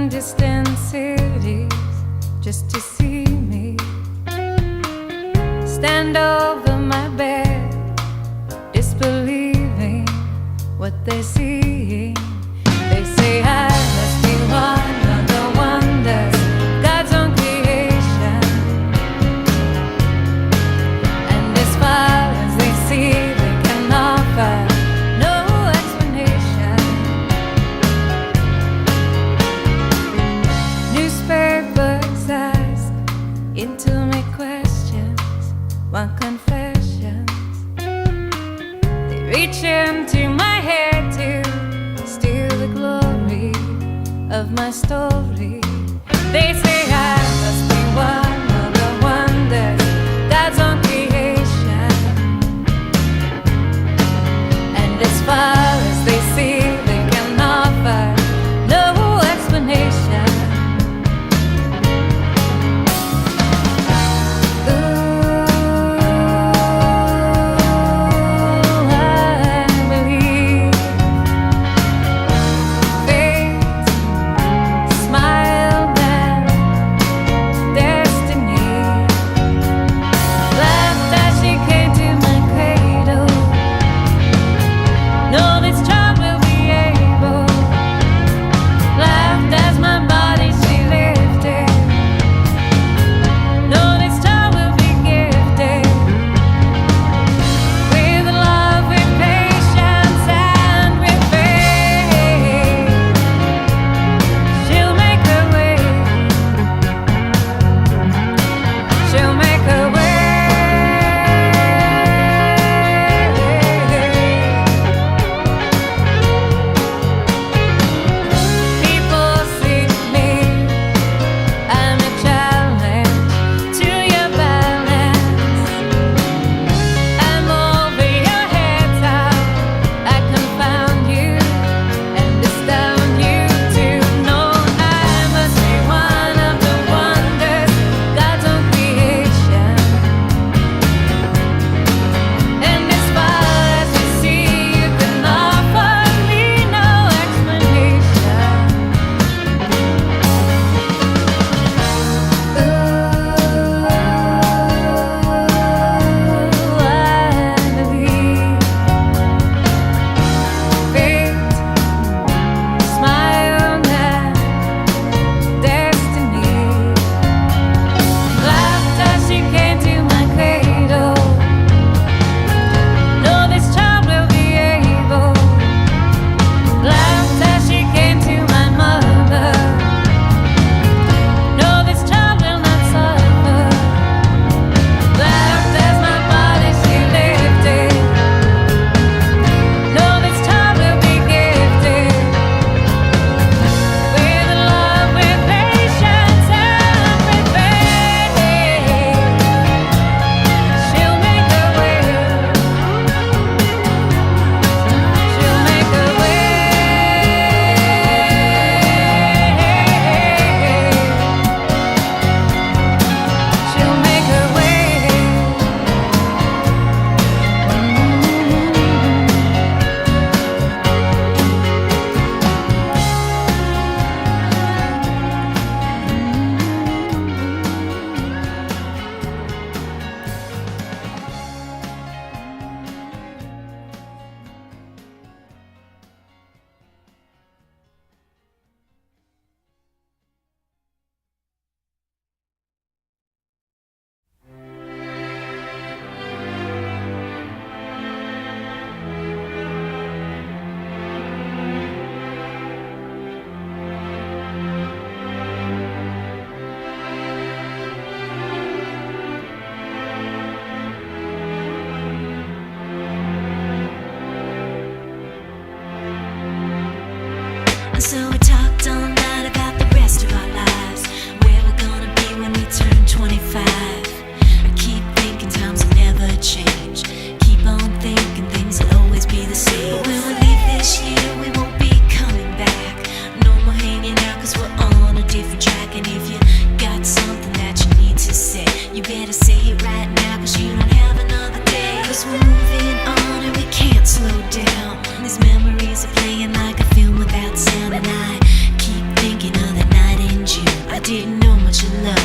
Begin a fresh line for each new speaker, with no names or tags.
from distant cities just to see me. Stand over my bed, disbelieving what they're seeing. They say I must be one of the wonders, God's own creation. And as far as they see, they can offer no explanation. Newspapers ask intimate questions, want confessions. They reach into my head to steal the glory of my story. They say I must be one of the wonders, God's own creation. And as far as they see, they can offer no explanation.
So we talked all night about the rest of our lives, where we're gonna be when we turn 25. I keep thinking times will never change. Keep on thinking things will always be the same. But when we leave this year, we won't be coming back. No more hanging out, cause we're on a different track. And if you got something that you need to say, you better say it right now, cause you don't have another day. Cause we're moving on and we can't slow down. These memories are playing like a film without sound. And I keep thinking of the night didn't know much of love.